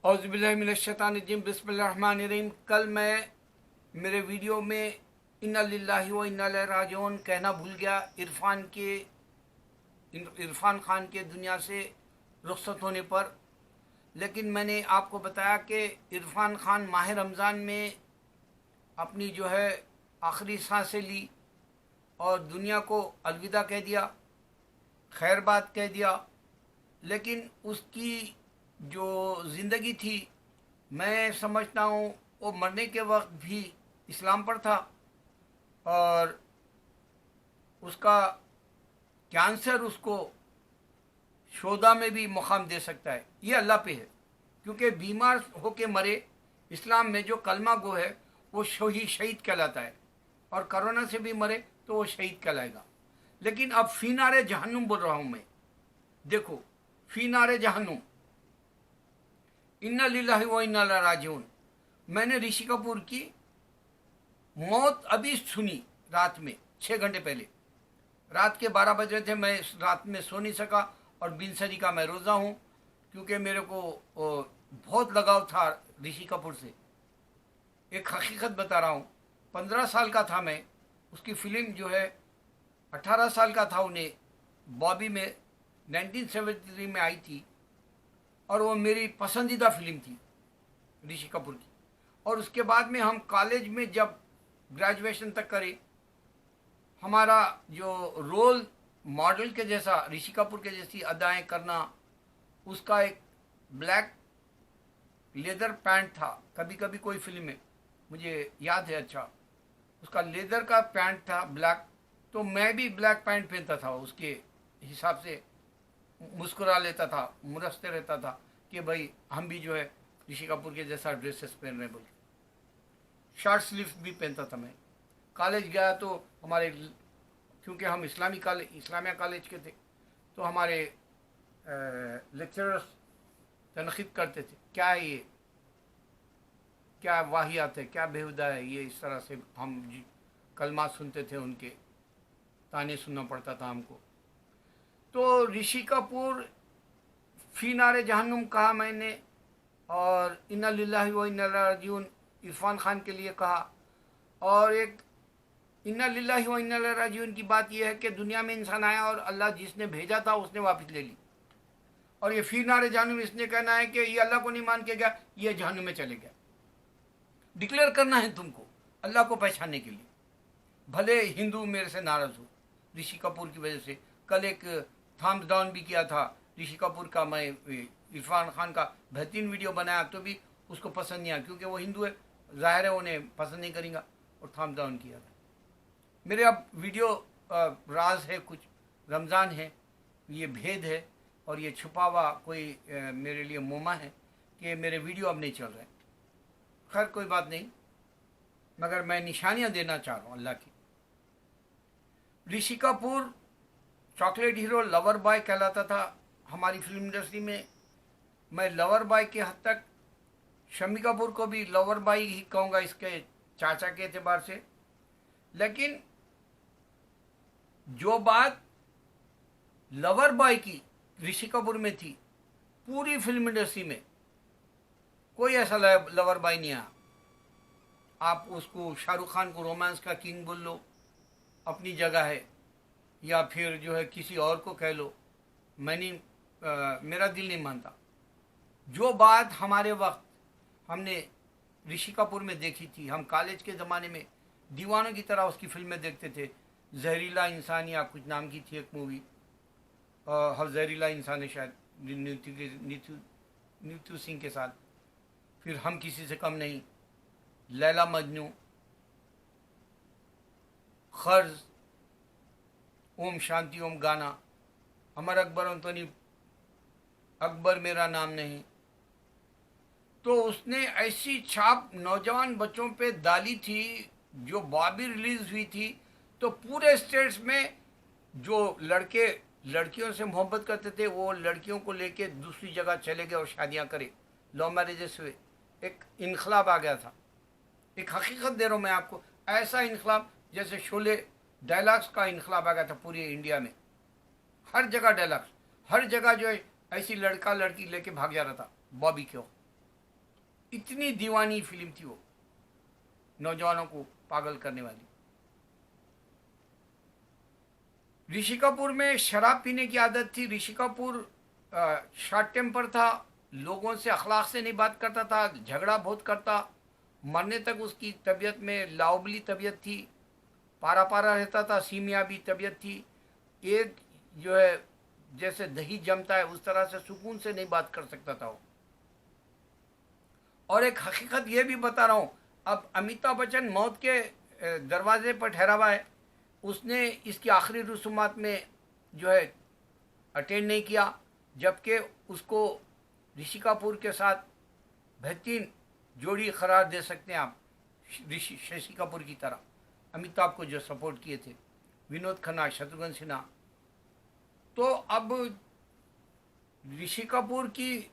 औज़ुबिल्लाहिमिनश्शैतानिर्रजीम बिस्मिल्लाहिर्रहमानिर्रहीम। कल मैं मेरे वीडियो में इन्ना लिल्लाहि व इन्ना इलैहि राजिऊन कहना भूल गया। इरफान खान के दुनिया से रुखसत होने पर। लेकिन मैंने आपको बताया कि इरफान खान माह रमज़ान में अपनी जो है आखिरी सांसें ली और दुनिया को अलविदा कह दिया, खैर बात कह दिया। लेकिन उसकी जो ज़िंदगी थी, मैं समझता हूँ वो मरने के वक्त भी इस्लाम पर था और उसका कैंसर उसको शोदा में भी मुकाम दे सकता है। ये अल्लाह पे है, क्योंकि बीमार होके मरे, इस्लाम में जो कलमा गो है वो शहीद कहलाता है, और कोरोना से भी मरे तो वो शहीद कहलाएगा। लेकिन अब फी नारे जहन्नुम बोल रहा हूँ मैं। देखो, फी नारे जहन्नुम, इन्ना लिल्लाहि व इन्ना इलैहि राजिऊन। मैंने ऋषि कपूर की मौत अभी सुनी रात में 6 घंटे पहले। रात के 12 बज रहे थे, मैं रात में सो नहीं सका और बिनसरी का मैं रोज़ा हूँ, क्योंकि मेरे को बहुत लगाव था ऋषि कपूर से। एक हकीकत बता रहा हूँ, 15 साल का था मैं, उसकी फ़िल्म जो है 18 साल का था उन्हें, बॉबी में 1973 में आई थी, और वो मेरी पसंदीदा फिल्म थी ऋषि कपूर की। और उसके बाद में हम कॉलेज में जब ग्रेजुएशन तक करे, हमारा जो रोल मॉडल के जैसा, ऋषि कपूर के जैसी अदाएं करना, उसका एक ब्लैक लेदर पैंट था। कभी कभी कोई फिल्म में, मुझे याद है अच्छा, उसका लेदर का पैंट था ब्लैक, तो मैं भी ब्लैक पैंट पहनता था, उसके हिसाब से मुस्कुरा लेता था, मुरसते रहता था कि भाई हम भी जो है ऋषि कपूर के जैसा ड्रेसेस पहन रहे हैं बोल के। शॉर्ट स्लीव भी पहनता था मैं। कॉलेज गया तो हमारे, क्योंकि हम इस्लामिया कॉलेज के थे, तो हमारे लेक्चरर्स तनकीद करते थे, क्या है ये, क्या वाहियात है, क्या बेहुदा है ये। इस तरह से हम कलमा सुनते थे, उनके ताने सुनना पड़ता था हमको। तो ऋषि कपूर, फी नारे जहन्नुम कहा मैंने, और इन्ना लिल्लाहि व इन्ना इलैहि राजिऊन इरफान खान के लिए कहा। और एक इन्ना लिल्लाहि व इन्ना इलैहि राजिऊन की बात यह है कि दुनिया में इंसान आया और अल्लाह जिसने भेजा था उसने वापस ले ली। और ये फी नारे जहन्नुम इसने कहना है कि ये अल्लाह को नहीं मान के गया, ये जहन्नुम में चले गया। डिक्लेयर करना है तुमको अल्लाह को पहचानने के लिए। भले हिंदू मेरे से नाराज़ हो ऋषि कपूर की वजह से। कल एक थम्स डाउन भी किया था ऋषि कपूर का, मैं इरफान खान का बेहतरीन वीडियो बनाया, तो भी उसको पसंद नहीं आया, क्योंकि वो हिंदू है, जाहिर है उन्हें पसंद नहीं करेंगे, और थम्स डाउन किया था। मेरे अब वीडियो राज है, कुछ रमज़ान है, ये भेद है, और ये छुपा हुआ कोई मेरे लिए मोमा है कि मेरे वीडियो अब नहीं चल रहे। खैर कोई बात नहीं, मगर मैं निशानियां देना चाह रहा हूँ अल्लाह की। Rishi Kapoor chocolate hero, lover boy कहलाता था हमारी फिल्म इंडस्ट्री में। मैं लवर बॉय के हद तक शम्मी कपूर को भी लवर बॉय ही कहूँगा, इसके चाचा के एतबार से। लेकिन जो बात लवर बॉय की ऋषि कपूर में थी, पूरी फिल्म इंडस्ट्री में कोई ऐसा लवर बॉय नहीं आया। आप उसको शाहरुख खान को रोमांस का किंग बोल लो, अपनी जगह है, या फिर जो है किसी और को कह लो, मेरा दिल नहीं मानता। जो बात हमारे वक्त हमने ऋषि कपूर में देखी थी, हम कॉलेज के ज़माने में दीवानों की तरह उसकी फिल्में देखते थे। जहरीला इंसान या कुछ नाम की थी एक मूवी, हर जहरीला इंसान है शायद, नीतू सिंह के साथ। फिर हम किसी से कम नहीं, लैला मजनू, खर्ज, ओम शांति ओम गाना, अमर अकबर अंतोनी, अकबर मेरा नाम नहीं। तो उसने ऐसी छाप नौजवान बच्चों पे डाली थी। जो बॉबी रिलीज हुई थी, तो पूरे स्टेट्स में जो लड़के लड़कियों से मोहब्बत करते थे, वो लड़कियों को लेके दूसरी जगह चले गए और शादियां करे, लव मैरिजेस हुए। एक इनकलाब आ गया था। एक हकीकत दे रहा हूँ मैं आपको, ऐसा इनकलाब जैसे शोले डायलॉग्स का इनकलाब आ गया था पूरी इंडिया में। हर जगह डायलॉग्स, हर जगह जो है ऐसी लड़का लड़की लेके भाग जा रहा था बॉबी को। इतनी दीवानी फिल्म थी वो, नौजवानों को पागल करने वाली। ऋषि कपूर में शराब पीने की आदत थी। ऋषि कपूर शॉर्ट टेम्पर था, लोगों से अखलाक से नहीं बात करता था, झगड़ा बहुत करता, मरने तक उसकी तबीयत में लाउबली तबीयत थी, पारा पारा रहता था, सीमियाबी तबीयत थी। एक जो है जैसे दही जमता है उस तरह से सुकून से नहीं बात कर सकता था वो। और एक हकीकत ये भी बता रहा हूँ, अब अमिताभ बच्चन मौत के दरवाजे पर ठहरा हुआ है, उसने इसकी आखिरी रसूमात में जो है अटेंड नहीं किया, जबकि उसको ऋषि कपूर के साथ बेहतरीन जोड़ी करार दे सकते हैं आप, शशि कपूर की तरह। अमिताभ को जो सपोर्ट किए थे, विनोद खन्ना, शत्रुघ्न सिन्हा। तो अब ऋषि कपूर की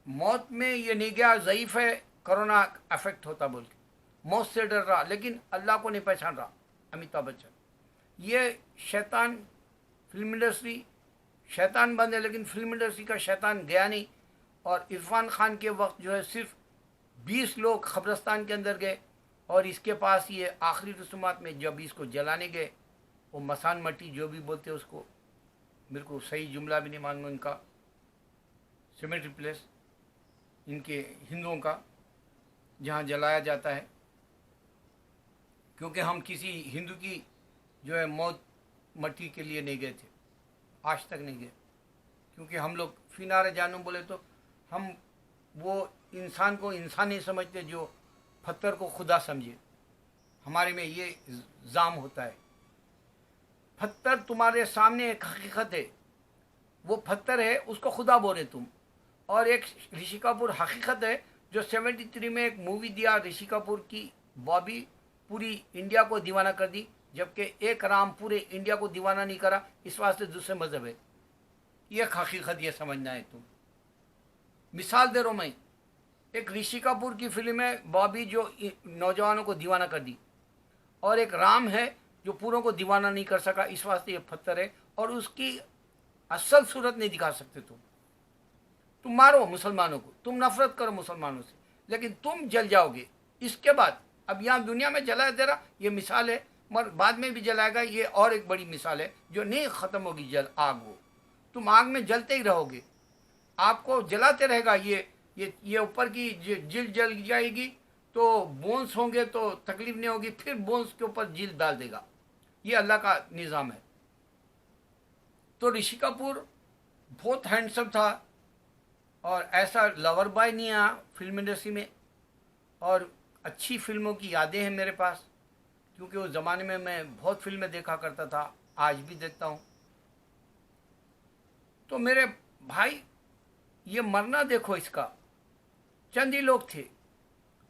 मौत में ये नहीं गया ज़ईफ़ है, कोरोना अफेक्ट होता बोल के मौत से डर रहा, लेकिन अल्लाह को नहीं पहचान रहा अमिताभ बच्चन। ये शैतान, फिल्म इंडस्ट्री शैतान बंद है, लेकिन फिल्म इंडस्ट्री का शैतान गया नहीं। और इरफान खान के वक्त जो है सिर्फ 20 लोग कब्रिस्तान के अंदर गए, और इसके पास ये आखिरी रसूमात में जब इसको जलाने गए, वो मसान मट्टी जो भी बोलते हैं उसको, मेरे को सही जुमला भी नहीं मालूम इनका, सिमेट्री प्लेस इनके हिंदुओं का जहाँ जलाया जाता है, क्योंकि हम किसी हिंदू की जो है मौत मट्टी के लिए नहीं गए थे, आज तक नहीं गए। क्योंकि हम लोग फिनारे जानू बोले तो हम वो इंसान को इंसान नहीं समझते जो पत्थर को खुदा समझे। हमारे में ये जाम होता है। पत्थर तुम्हारे सामने एक हकीकत है, वो पत्थर है, उसको खुदा बोले तुम। और एक ऋषि कपूर हकीकत है, जो 73 में एक मूवी दिया ऋषि कपूर की, बॉबी पूरी इंडिया को दीवाना कर दी, जबकि एक राम पूरे इंडिया को दीवाना नहीं करा, इस वास्ते दूसरे मजहब है। ये हकीकत ये समझना है तुम। मिसाल दे रहा हूँ मैं, एक ऋषि कपूर की फिल्म है बॉबी जो नौजवानों को दीवाना कर दी, और एक राम है जो पूरों को दीवाना नहीं कर सका, इस वास्ते ये पत्थर है। और उसकी असल सूरत नहीं दिखा सकते तुम मारो मुसलमानों को, तुम नफरत करो मुसलमानों से, लेकिन तुम जल जाओगे। इसके बाद अब यहाँ दुनिया में जलाया दे रहा, ये मिसाल है, मगर बाद में भी जलाएगा, ये और एक बड़ी मिसाल है जो नहीं ख़त्म होगी। जल आग हो, तुम आग में जलते ही रहोगे, आपको जलाते रहेगा। ये ऊपर की जिल जल जाएगी तो बोन्स होंगे तो तकलीफ नहीं होगी, फिर बोन्स के ऊपर जिल डाल देगा। ये अल्लाह का निज़ाम है। तो ऋषि कपूर बहुत हैंडसम था, और ऐसा लवर बॉय नहीं आया फिल्म इंडस्ट्री में। और अच्छी फिल्मों की यादें हैं मेरे पास, क्योंकि उस ज़माने में मैं बहुत फिल्में देखा करता था, आज भी देखता हूँ। तो मेरे भाई, ये मरना देखो इसका, चंद ही लोग थे।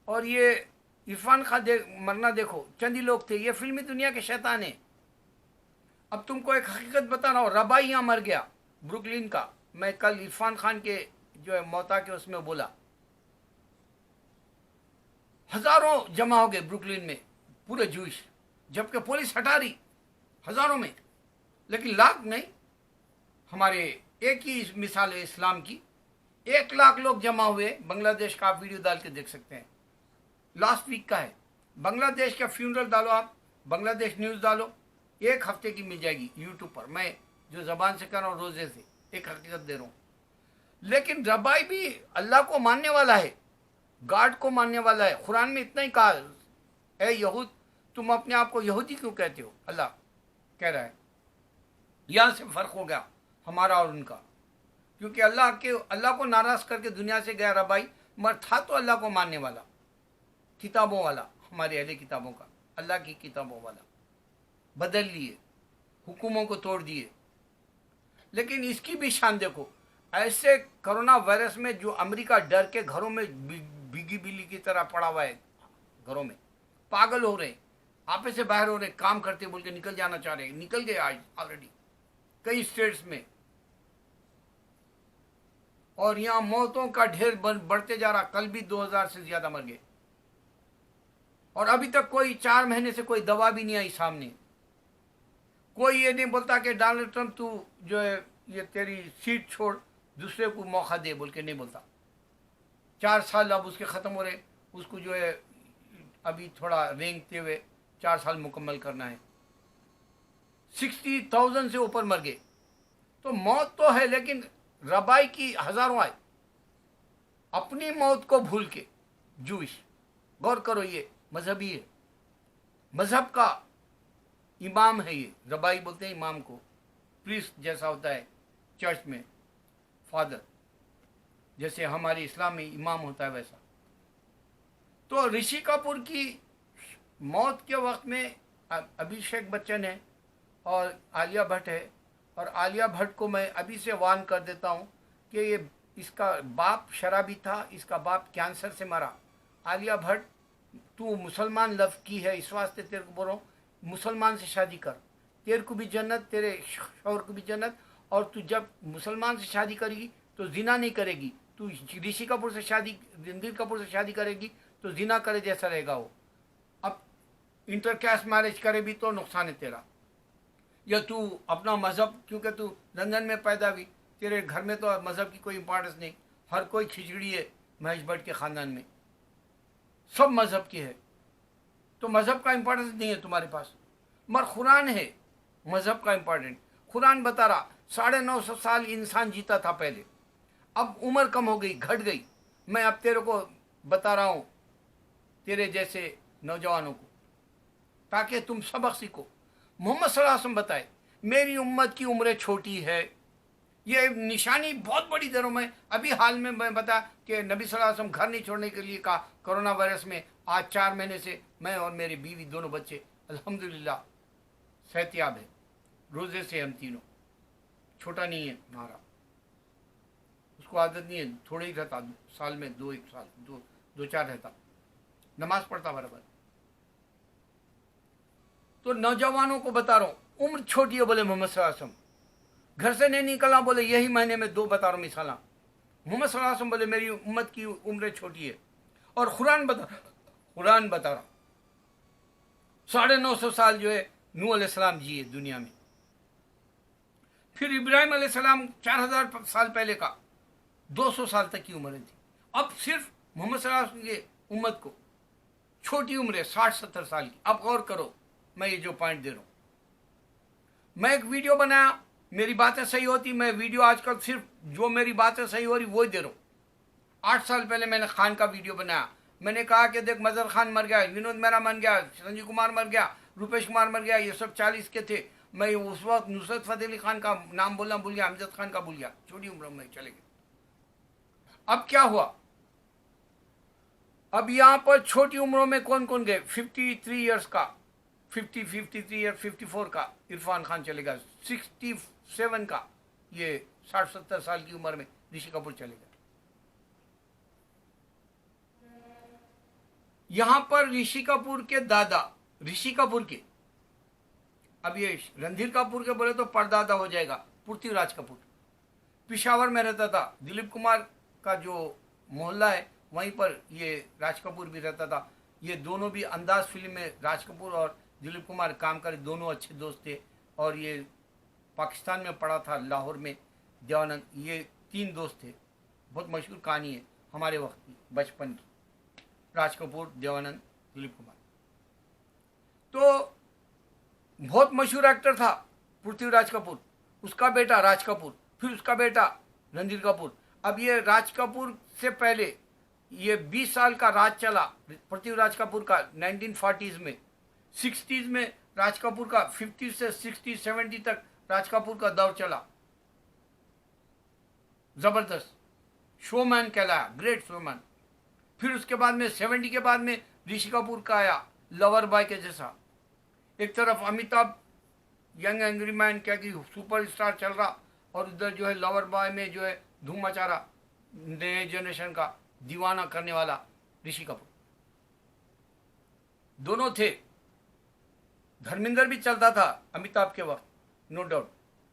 और ये इरफान खान मरना देखो, चंद ही लोग थे। ये फिल्मी दुनिया के शैतान है। अब तुमको एक हकीकत बता रहा हूँ, रबाई यहाँ मर गया, ब्रुकलिन का। मैं कल इरफान खान के जो है मौता के उसमें बोला, हजारों जमा हो गए ब्रुकलिन में पूरे जूश, जबकि पुलिस हटा रही हजारों में, लेकिन लाख नहीं। हमारे एक ही मिसाल है इस्लाम की, 1 लाख लोग जमा हुए बांग्लादेश का। आप वीडियो डाल के देख सकते हैं, लास्ट वीक का है। बांग्लादेश का फ्यूनरल डालो, आप बांग्लादेश न्यूज़ डालो, 1 हफ्ते की मिल जाएगी यूट्यूब पर। मैं जो जबान से कर रहा हूँ रोजे से, एक हकीकत दे रहा हूँ। लेकिन रबाई भी अल्लाह को मानने वाला है, गॉड को मानने वाला है। कुरान में इतना ही कहा, ए यहूद, तुम अपने आप को यहूदी क्यों कहते हो, अल्लाह कह रहा है। यहाँ से फ़र्क हो गया हमारा और उनका, क्योंकि अल्लाह को नाराज़ करके दुनिया से गया रबाई, मगर था तो अल्लाह को मानने वाला, किताबों वाला, हमारे अहले किताबों का, अल्लाह की किताबों वाला। बदल लिए, हुक्मों को तोड़ दिए। लेकिन इसकी भी शान देखो, ऐसे कोरोना वायरस में जो अमेरिका डर के घरों में भीगी बिल्ली की तरह पड़ा हुआ है, घरों में पागल हो रहे, आपे से बाहर हो रहे, काम करते बोल के निकल जाना चाह रहे, निकल गए आज ऑलरेडी कई स्टेट्स में। और यहाँ मौतों का ढेर बढ़ते जा रहा, कल भी 2000 से ज्यादा मर गए। और अभी तक कोई 4 महीने से कोई दवा भी नहीं आई सामने। कोई ये नहीं बोलता कि डोनाल्ड ट्रंप तू जो है ये तेरी सीट छोड़, दूसरे को मौका दे, बोल के नहीं बोलता। 4 साल अब उसके ख़त्म हो रहे, उसको जो है अभी थोड़ा रेंगते हुए 4 साल मुकम्मल करना है। 60,000 से ऊपर मर गए। तो मौत तो है, लेकिन रबाई की हजारों आए अपनी मौत को भूल के। जूश, गौर करो, ये मजहबी है, मजहब का इमाम है ये। रबाई बोलते हैं इमाम को, प्रीस्ट जैसा होता है चर्च में, फादर, जैसे हमारे इस्लाम में इमाम होता है वैसा। तो ऋषि कपूर की मौत के वक्त में अभिषेक बच्चन है और आलिया भट्ट है। और आलिया भट्ट को मैं अभी से वार्न कर देता हूँ कि ये इसका बाप शराबी था, इसका बाप कैंसर से मरा। आलिया भट्ट, तू मुसलमान लव की है, इस वास्ते तेरे को बोल रहा हूँ, मुसलमान से शादी कर, तेरे को भी जन्नत, तेरे शौहर को भी जन्नत। और तू जब मुसलमान से शादी करेगी तो जिना नहीं करेगी। तू ऋषि कपूर से शादी, रणधीर कपूर से शादी करेगी तो जिना करे जैसा रहेगा वो। अब इंटरकास्ट मैरिज करे भी तो नुकसान है तेरा। या तू अपना मज़हब, क्योंकि तू लंदन में पैदा हुई, तेरे घर में तो मज़हब की कोई इंपॉर्टेंस नहीं, हर कोई खिचड़ी है महेश भट्ट के ख़ानदान में, सब मज़हब की है, तो मज़हब का इंपॉर्टेंस नहीं है तुम्हारे पास। मगर कुरान है मज़हब का इंपॉर्टेंट। कुरान बता रहा 950 साल इंसान जीता था पहले, अब उम्र कम हो गई, घट गई। मैं अब तेरे को बता रहा हूँ, तेरे जैसे नौजवानों को, ताकि तुम सबक सीखो। मोहम्मद सल्लल्लाहु अलैहि वसल्लम बताए मेरी उम्मत की उम्र छोटी है। ये निशानी बहुत बड़ी दरों में, अभी हाल में मैं बता कि नबी सल्लल्लाहु अलैहि वसल्लम घर नहीं छोड़ने के लिए कहा कोरोना वायरस में। आज 4 महीने से मैं और मेरी बीवी, दोनों बच्चे अल्हम्दुलिल्लाह सेहतियाब है, रोज़े से हम तीनों। छोटा नहीं है हमारा, उसको आदत नहीं है, थोड़े ही रहता, साल में 2-4 रहता, नमाज पढ़ता बराबर। तो नौजवानों को बता रहा हूँ, उम्र छोटी है बोले मोहम्मद सल्लल्लाहु अलैहि वसल्लम, घर से नहीं निकलना बोले यही महीने में 2 बता रहा हूँ मिसाला। मोहम्मद सल्लल्लाहु अलैहि वसल्लम बोले मेरी उम्मत की उम्र छोटी है। और कुरान बता रहा 950 साल जो है नूह अलैहिस्सलाम जिए दुनिया में। फिर इब्राहिम अलैहिस्सलाम 4000 साल पहले का 200 साल तक की उम्र थी। अब सिर्फ मोहम्मद सल्लल्लाहु अलैहि वसल्लम की उम्मत को छोटी उम्र है 60-70 साल की। अब गौर करो, मैं ये जो पॉइंट दे रहा हूँ, मैं एक वीडियो बनाया, मेरी बातें सही होती, मैं वीडियो आजकल सिर्फ जो मेरी बातें सही हो रही वो ही दे रहा हूँ। 8 साल पहले मैंने खान का वीडियो बनाया, मैंने कहा कि देख मजहर खान मर गया, विनोद मेहरा मर गया, संजीव कुमार मर गया, रूपेश कुमार मर गया, ये सब 40 के थे। मैं उस वक्त नुसरत फतेह अली खान का नाम बोलना भूल गया, अमजद खान का भूल गया, छोटी उम्र में चले गए। अब क्या हुआ, अब यहाँ पर छोटी उम्रों में कौन कौन गए, 53 ईयर्स का, 53 ईयर, 54 का इरफान खान चलेगा, 67 का, ये 60-70 साल की उम्र में ऋषि कपूर चलेगा। यहां पर ऋषि कपूर के दादा, ऋषि कपूर के, अब ये रणधीर कपूर के बोले तो परदादा हो जाएगा, पृथ्वीराज कपूर पिशावर में रहता था। दिलीप कुमार का जो मोहल्ला है वहीं पर ये राज कपूर भी रहता था। ये दोनों भी अंदाज फिल्म में राज कपूर और दिलीप कुमार काम करे, दोनों अच्छे दोस्त थे। और ये पाकिस्तान में पढ़ा था, लाहौर में, देवानंद, ये 3 दोस्त थे। बहुत मशहूर कहानी है हमारे वक्त की, बचपन की, राज कपूर, देवानंद, दिलीप कुमार। तो बहुत मशहूर एक्टर था पृथ्वीराज कपूर, उसका बेटा राज कपूर, फिर उसका बेटा रणधीर कपूर। अब ये राज कपूर से पहले ये 20 साल का राज चला पृथ्वीराज कपूर का 1940s में। 60s में राज कपूर का, 50 से 60-70 तक राज कपूर का दौर चला, जबरदस्त शोमैन कहलाया, ग्रेट शोमैन। फिर उसके बाद में 70 के बाद में ऋषि कपूर का आया, लवर बॉय के जैसा। एक तरफ अमिताभ यंग एंग्री मैन क्या कि सुपर स्टार चल रहा, और उधर जो है लवर बॉय में जो है धूम मचा रहा, नए जनरेशन का दीवाना करने वाला ऋषि कपूर। दोनों थे। धर्मेंद्र भी चलता था अमिताभ के वक्त, नो डाउट,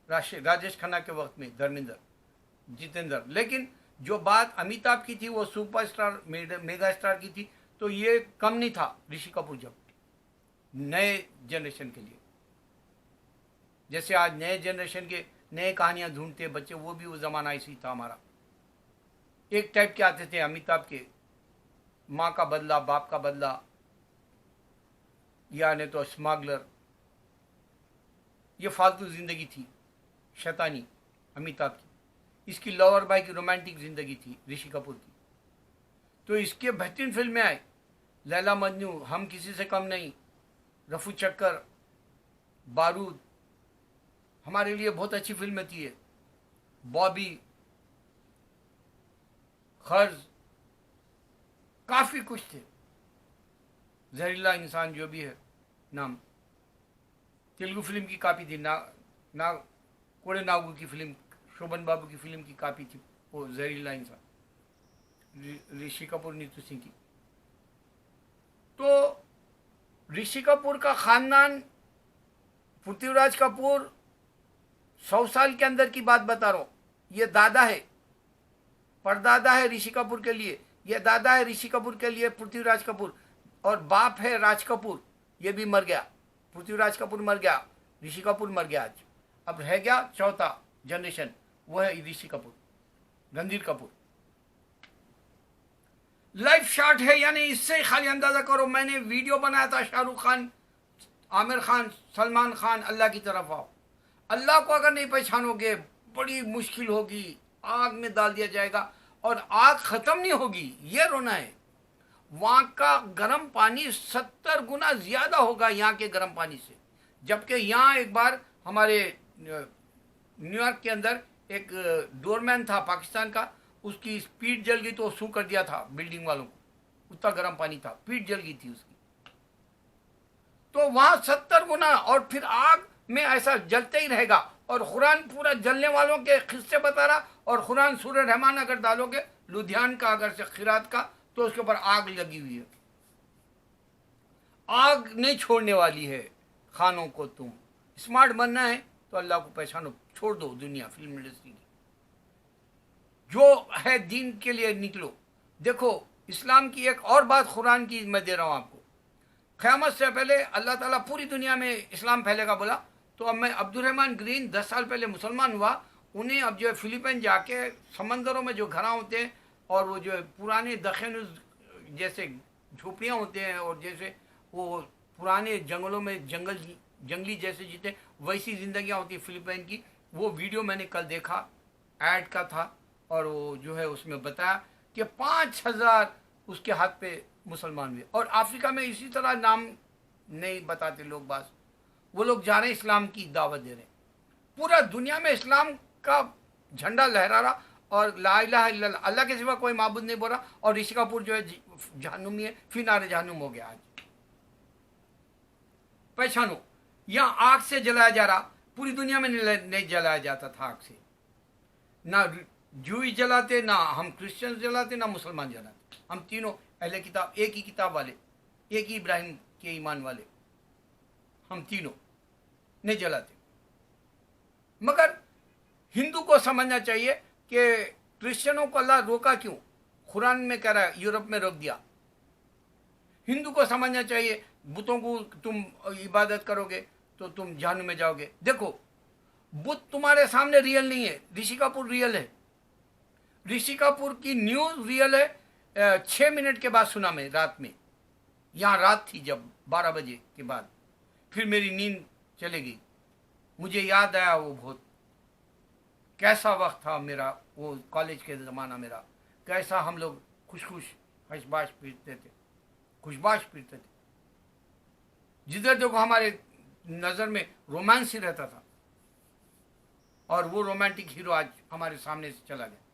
राजेश खन्ना के वक्त में धर्मेंद्र, जितेंद्र। लेकिन जो बात अमिताभ की थी वो सुपरस्टार मेगा स्टार की थी, तो ये कम नहीं था ऋषि कपूर जब नए जनरेशन के लिए। जैसे आज नए जनरेशन के नए कहानियां ढूंढते बच्चे, वो भी वो जमाना ऐसी था हमारा। एक टाइप के आते थे अमिताभ के, माँ का बदला, बाप का बदला, या नहीं तो स्मगलर। ये फालतू जिंदगी थी शैतानी अमिताभ की। इसकी लवर बॉय की रोमांटिक जिंदगी थी ऋषि कपूर की। तो इसके बेहतरीन फिल्में आई, लैला मजनू, हम किसी से कम नहीं, रफू चक्कर, बारूद, हमारे लिए बहुत अच्छी फिल्में थी ये, बॉबी, खर्ज, काफी कुछ थे, जहरीला इंसान जो भी है नाम, तेलुगु फिल्म की कापी थी, ना कोड़े नागू की फिल्म, शोभन बाबू की फिल्म की कापी थी वो जहरीला इंसान, ऋषि कपूर नीतू सिंह की। तो ऋषि कपूर का खानदान, पृथ्वीराज कपूर 100 साल के अंदर की बात बता रहा हूं, ये दादा है, परदादा है ऋषि कपूर के लिए, ये दादा है ऋषि कपूर के लिए पृथ्वीराज कपूर, और बाप है राज कपूर, ये भी मर गया, पृथ्वीराज कपूर मर गया, ऋषि कपूर मर गया आज। अब रह गया चौथा जनरेशन, वो है ऋषि कपूर, रणधीर कपूर। लाइव शॉट है, यानी इससे खाली अंदाजा करो, मैंने वीडियो बनाया था शाहरुख खान, आमिर खान, सलमान खान, अल्लाह की तरफ आओ। अल्लाह को अगर नहीं पहचानोगे बड़ी मुश्किल होगी, आग में डाल दिया जाएगा और आग खत्म नहीं होगी, ये रोना है। वहां का गर्म पानी 70 गुना ज्यादा होगा यहाँ के गर्म पानी से, जबकि यहाँ एक बार हमारे न्यूयॉर्क के अंदर एक डोरमैन था पाकिस्तान का, उसकी पीठ जल गई तो सू कर दिया था बिल्डिंग वालों को, उतना गर्म पानी था, पीठ जल गई थी उसकी। तो वहां 70 गुना, और फिर आग में ऐसा जलते ही रहेगा। और कुरान पूरा जलने वालों के किस्से बता रहा, और कुरान सूरह रहमान अगर डालोगे लुधियान का, अगर से खिरात का, तो उसके ऊपर आग लगी हुई है, आग नहीं छोड़ने वाली है। खानों को तुम स्मार्ट बनना है तो अल्लाह को पहचानो, छोड़ दो दुनिया फिल्म इंडस्ट्री की, जो है दीन के लिए निकलो। देखो इस्लाम की एक और बात कुरान की मैं दे रहा हूं आपको, क़यामत से पहले अल्लाह ताला पूरी दुनिया में इस्लाम फैलेगा बोला, तो अब मैं अब्दुर्रहमान ग्रीन 10 साल पहले मुसलमान हुआ, उन्हें अब जो है फिलीपीन जाके समंदरों में जो घर होते हैं और वो जो है पुराने दखन जैसे झोपड़ियाँ होते हैं, और जैसे वो पुराने जंगलों में जंगली जैसे जीते वैसी जिंदगियाँ होती फिलीपीन की, वो वीडियो मैंने कल देखा, ऐड का था, और वो जो है उसमें बताया कि 5000 उसके हाथ पे मुसलमान हुए। और अफ्रीका में इसी तरह नाम नहीं बताते लोग, बस वो लोग जा रहे हैं इस्लाम की दावत दे रहे हैं, पूरा दुनिया में इस्लाम का झंडा लहरा रहा, और ला इलाहा इल्लल्लाह, अल्लाह के सिवा कोई माबूद नहीं बोल रहा। और ऋषि कपूर जो है जहन्नुमी है, फिर नारे जहन्नुम हो गया आज। पहचानो, यहाँ आग से जलाया जा रहा, पूरी दुनिया में नहीं जलाया जाता था आग से, ना जूई जलाते, ना हम क्रिश्चियन जलाते, ना मुसलमान जलाते, हम तीनों अहले किताब, एक ही किताब वाले, एक ही इब्राहिम के ईमान वाले, हम तीनों नहीं जलाते। मगर हिंदू को समझना चाहिए कि क्रिश्चियनों को अल्लाह रोका क्यों, कुरान में कह रहा है यूरोप में रोक दिया। हिंदू को समझना चाहिए बुतों को तुम इबादत करोगे तो तुम जहन्नुम में जाओगे। देखो बुत तुम्हारे सामने रियल नहीं है, ऋषि कपूर रियल है, ऋषि कपूर की न्यूज रियल है। 6 मिनट के बाद सुना मैं रात में, यहाँ रात थी जब 12 बजे के बाद, फिर मेरी नींद चली गई, मुझे याद आया वो बहुत कैसा वक्त था मेरा, वो कॉलेज के ज़माना मेरा, कैसा हम लोग खुश हंसबाश पीटते थे, खुशबाश पीटते थे, जिधर देखो हमारे नज़र में रोमांस ही रहता था, और वो रोमांटिक हीरो आज हमारे सामने से चला गया।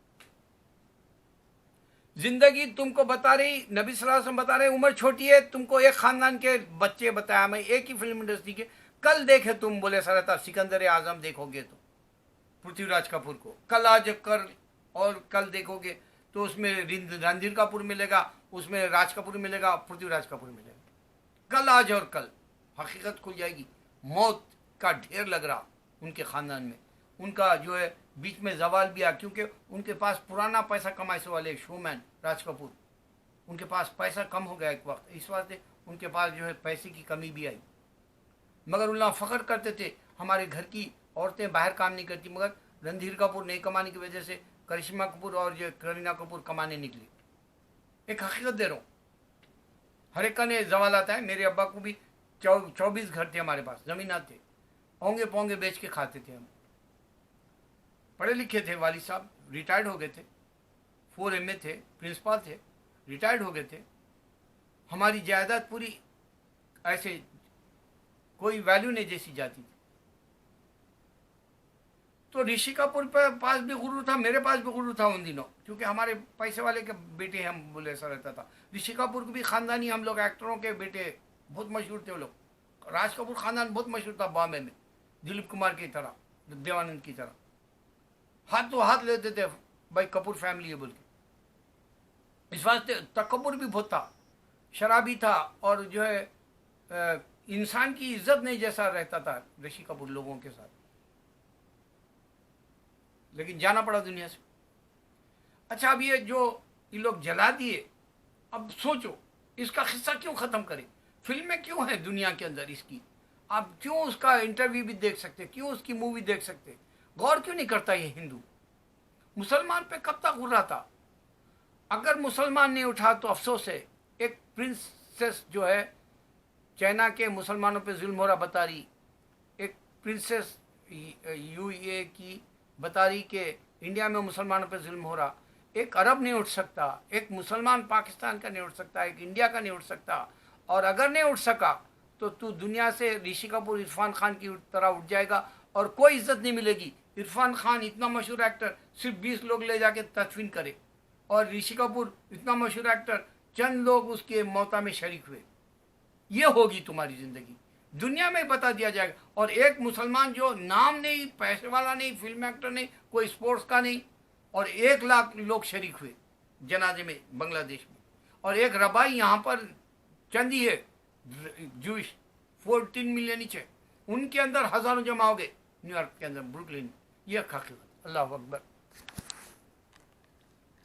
जिंदगी तुमको बता रही, नबी सल्लल्लाहु अलैहि वसल्लम बता रहे, उम्र छोटी है, तुमको एक खानदान के बच्चे बताया मैं, एक ही फिल्म इंडस्ट्री के, कल देखे तुम बोले सरता सिकंदर आजम देखोगे तो पृथ्वीराज कपूर को, कल आज कर और कल देखोगे तो उसमें रणधीर कपूर मिलेगा, उसमें राज कपूर मिलेगा, पृथ्वीराज कपूर मिलेगा, कल आज और कल हकीकत खुल जाएगी। मौत का ढेर लग रहा उनके खानदान में, उनका जो है बीच में जवाल भी आ, क्योंकि उनके पास पुराना पैसा कमाने वाले शोमैन राज कपूर, उनके पास पैसा कम हो गया एक वक्त, इस वास्ते उनके पास जो है पैसे की कमी भी आई। मगर उल्लाह फ़ख्र करते थे हमारे घर की औरतें बाहर काम नहीं करती, मगर रणधीर कपूर नहीं कमाने की वजह से करिश्मा कपूर और ये करीना कपूर कमाने निकली। एक हकीकत दे रहा हूँ, हर एक का ने जवाल आता है। मेरे अब्बा को भी 24 घर थे हमारे पास, जमीनात थे, औंगे पौंगे बेच के खाते थे हम। पढ़े लिखे थे, वालिद साहब रिटायर्ड हो गए थे, 4 MA थे, प्रिंसिपल थे, रिटायर्ड हो गए थे। हमारी जायदाद पूरी ऐसे कोई वैल्यू नहीं जैसी जाती थी। तो ऋषि कपूर पे पास भी गुरूर था, मेरे पास भी गुरूर था उन दिनों, क्योंकि हमारे पैसे वाले के बेटे हम बोले, ऐसा रहता था। ऋषि कपूर को भी खानदानी, हम लोग एक्टरों के बेटे बहुत मशहूर थे वो लोग। राज कपूर खानदान बहुत मशहूर था बॉम्बे में, दिलीप कुमार की तरह, देवानंद की तरह। हाथ तो हाथ लेते थे भाई, कपूर फैमिली है बोल के। इस वास्ते तकब्बुर भी बहुत था, शराबी था, और जो है इंसान की इज्जत नहीं जैसा रहता था ऋषि कपूर लोगों के साथ। लेकिन जाना पड़ा दुनिया से। अच्छा, अब ये जो ये लोग जला दिए, अब सोचो इसका किस्सा क्यों खत्म करें? फिल्में क्यों है दुनिया के अंदर इसकी? आप क्यों उसका इंटरव्यू भी देख सकते, क्यों उसकी मूवी देख सकते? गौर क्यों नहीं करता ये हिंदू? मुसलमान पे कब तक गुर्रा था? अगर मुसलमान नहीं उठा तो अफसोस है। एक प्रिंसेस जो है चाइना के मुसलमानों पे जुल्म हो रहा बता रही, एक प्रिंसेस UAE की बता रही कि इंडिया में मुसलमानों पे जुल्म हो रहा। एक अरब नहीं उठ सकता, एक मुसलमान पाकिस्तान का नहीं उठ सकता, एक इंडिया का नहीं उठ सकता। और अगर नहीं उठ सका तो तू दुनिया से ऋषि कपूर, इरफान खान की तरह उठ जाएगा और कोई इज्जत नहीं मिलेगी। इरफान खान इतना मशहूर एक्टर, सिर्फ 20 लोग ले जाके तदफीन करे, और ऋषि कपूर इतना मशहूर एक्टर, चंद लोग उसके मौता में शरीक हुए। ये होगी तुम्हारी जिंदगी, दुनिया में बता दिया जाएगा। और एक मुसलमान जो नाम नहीं, पैसे वाला नहीं, फिल्म एक्टर नहीं, कोई स्पोर्ट्स का नहीं, और 1 लाख लोग शरीक हुए जनाजे में बांग्लादेश में। और एक रबाई यहाँ पर चंदी है जूश, 14 मिलियन नीचे, उनके अंदर हजारों जमा हो गए न्यूयॉर्क के अंदर, ब्रुकलिन। ये हकीकत। अल्लाह अकबर।